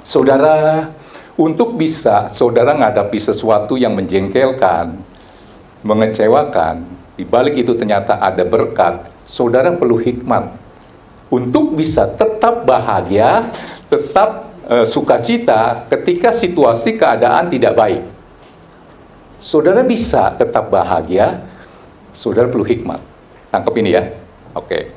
Saudara, untuk bisa saudara menghadapi sesuatu yang menjengkelkan, mengecewakan, di balik itu ternyata ada berkat, saudara perlu hikmat untuk bisa tetap bahagia, tetap sukacita ketika situasi keadaan tidak baik. Saudara bisa tetap bahagia, saudara perlu hikmat. Tangkap ini ya. Oke.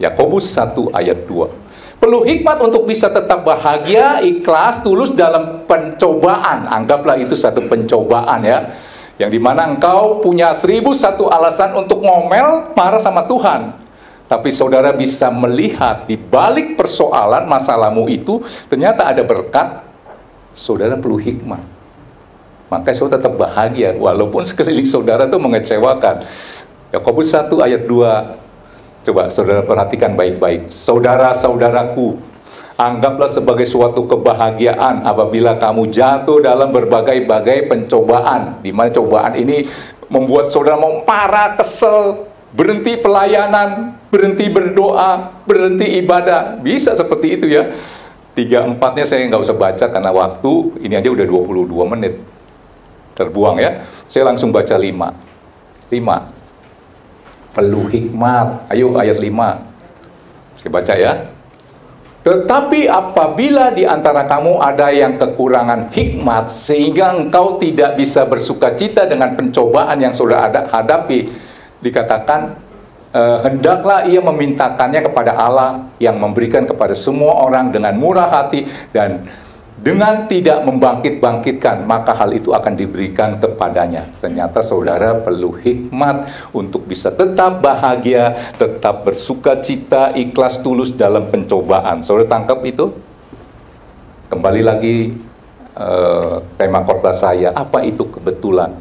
Yakobus 1 ayat 2. Perlu hikmat untuk bisa tetap bahagia, ikhlas, tulus dalam pencobaan. Anggaplah itu satu pencobaan ya. Yang dimana engkau punya 1001 alasan untuk ngomel, marah sama Tuhan. Tapi saudara bisa melihat di balik persoalan masalahmu itu, ternyata ada berkat, saudara perlu hikmat. Makanya saudara tetap bahagia, walaupun sekeliling saudara itu mengecewakan. Yakobus 1 ayat 2, coba saudara perhatikan baik-baik. Saudara-saudaraku, anggaplah sebagai suatu kebahagiaan apabila kamu jatuh dalam berbagai-bagai pencobaan. Di mana cobaan ini membuat saudara mau marah, kesel, berhenti pelayanan, berhenti berdoa, berhenti ibadah. Bisa seperti itu ya. 3-4-nya saya nggak usah baca karena waktu. Ini aja udah 22 menit. Terbuang ya. Saya langsung baca 5. Perlu hikmat. Ayo ayat 5. Saya baca ya. Tetapi apabila di antara kamu ada yang kekurangan hikmat, sehingga engkau tidak bisa bersukacita dengan pencobaan yang saudara hadapi, dikatakan, hendaklah ia memintakannya kepada Allah yang memberikan kepada semua orang dengan murah hati dan dengan tidak membangkit-bangkitkan, maka hal itu akan diberikan kepadanya. Ternyata saudara perlu hikmat untuk bisa tetap bahagia, tetap bersukacita, ikhlas, tulus dalam pencobaan. Saudara tangkap itu? Kembali lagi tema khotbah saya, apa itu kebetulan?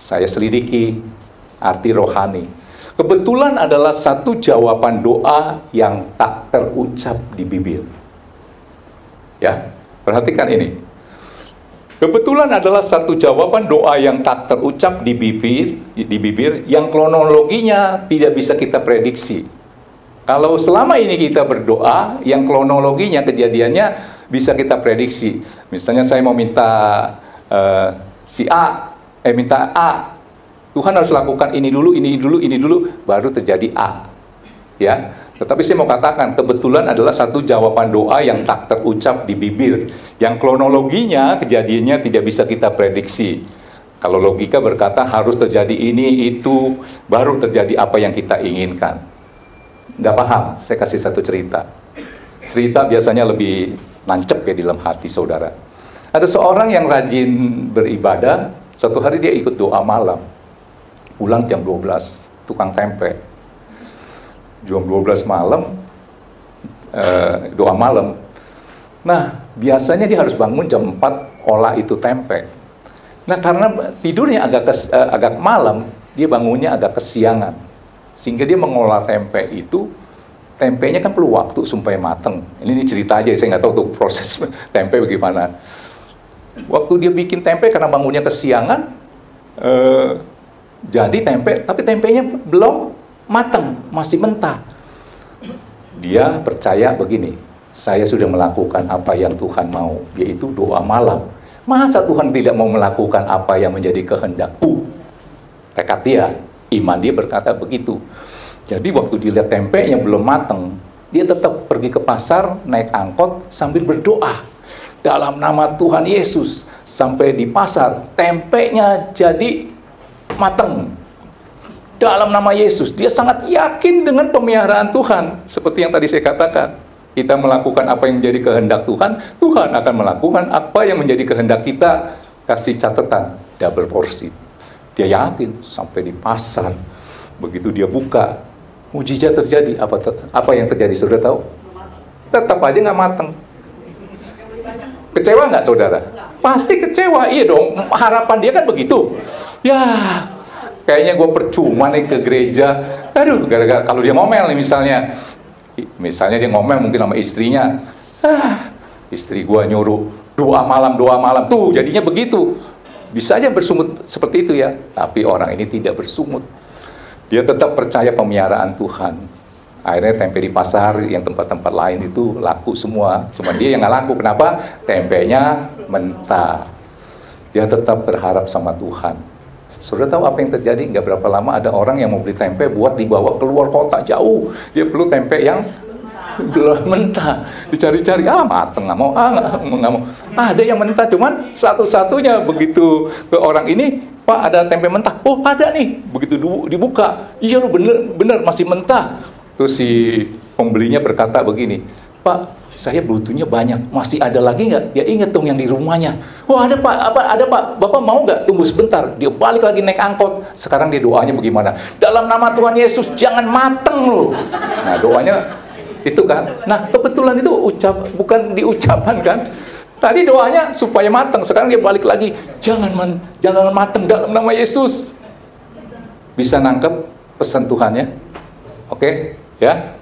Saya selidiki arti rohani. Kebetulan adalah satu jawaban doa yang tak terucap di bibir. Ya, perhatikan ini. Kebetulan adalah satu jawaban doa yang tak terucap di bibir yang kronologinya tidak bisa kita prediksi. Kalau selama ini kita berdoa, yang kronologinya, kejadiannya bisa kita prediksi. Misalnya saya mau minta minta A. Tuhan harus lakukan ini dulu, baru terjadi A. Ya, tetapi saya mau katakan, kebetulan adalah satu jawaban doa yang tak terucap di bibir, yang kronologinya, kejadiannya tidak bisa kita prediksi. Kalau logika berkata harus terjadi ini, itu, baru terjadi apa yang kita inginkan. Nggak paham, saya kasih satu cerita. Cerita biasanya lebih nancep ya di dalam hati saudara. Ada seorang yang rajin beribadah, satu hari dia ikut doa malam. Pulang jam 12, tukang tempe. Jam 12 malam, doa malam. Nah, biasanya dia harus bangun jam 4, olah itu tempe. Nah, karena tidurnya agak malam, dia bangunnya agak kesiangan. Sehingga dia mengolah tempe itu, tempenya kan perlu waktu supaya mateng. Ini cerita aja, saya nggak tahu tuh proses tempe bagaimana. Waktu dia bikin tempe karena bangunnya kesiangan, jadi tempe, tapi tempenya belum matang, masih mentah. Dia percaya begini, saya sudah melakukan apa yang Tuhan mau, yaitu doa malam. Masa Tuhan tidak mau melakukan apa yang menjadi kehendakku? Tekad dia, iman dia berkata begitu. Jadi waktu dilihat tempenya belum matang, dia tetap pergi ke pasar, naik angkot sambil berdoa. Dalam nama Tuhan Yesus, sampai di pasar, tempenya jadi matang. Dalam nama Yesus, dia sangat yakin dengan pemeliharaan Tuhan. Seperti yang tadi saya katakan, kita melakukan apa yang menjadi kehendak Tuhan, Tuhan akan melakukan apa yang menjadi kehendak kita. Kasih catatan, double porsi. Dia yakin sampai di pasar. Begitu dia buka, mujizat terjadi. Apa yang terjadi, saudara tahu? Tetap aja nggak matang. Kecewa nggak saudara? Pasti kecewa, iya dong. Harapan dia kan begitu. Ya, kayaknya gue percuma nih ke gereja. Aduh, gara-gara kalau dia ngomel nih misalnya dia ngomel mungkin sama istrinya. Istri gue nyuruh doa malam, tuh jadinya begitu. Bisa aja bersungut seperti itu ya. Tapi orang ini tidak bersungut. Dia tetap percaya pemeliharaan Tuhan. Akhirnya tempe di pasar, yang tempat-tempat lain itu laku semua. Cuma dia yang nggak laku. Kenapa? Tempenya mentah. Dia tetap berharap sama Tuhan. Sudah tahu apa yang terjadi? Nggak berapa lama ada orang yang mau beli tempe buat dibawa keluar kota jauh. Dia perlu tempe yang mentah. Dicari-cari, mateng, nggak mau, nggak mau. Ada yang mentah, cuman satu-satunya begitu ke orang ini, Pak, ada tempe mentah. Oh, ada nih. Begitu dibuka, iya lu bener masih mentah. Terus si pembelinya berkata begini, Pak, saya butuhnya banyak, masih ada lagi nggak? Dia inget dong yang di rumahnya. Oh, ada Pak, ada Pak, Bapak mau nggak tunggu sebentar? Dia balik lagi naik angkot. Sekarang dia doanya bagaimana? Dalam nama Tuhan Yesus, jangan mateng loh. Nah, doanya itu kan. Nah, kebetulan itu bukan diucapan kan. Tadi doanya supaya mateng, sekarang dia balik lagi, jangan mateng dalam nama Yesus. Bisa nangkep pesan Tuhannya? Oke, ya.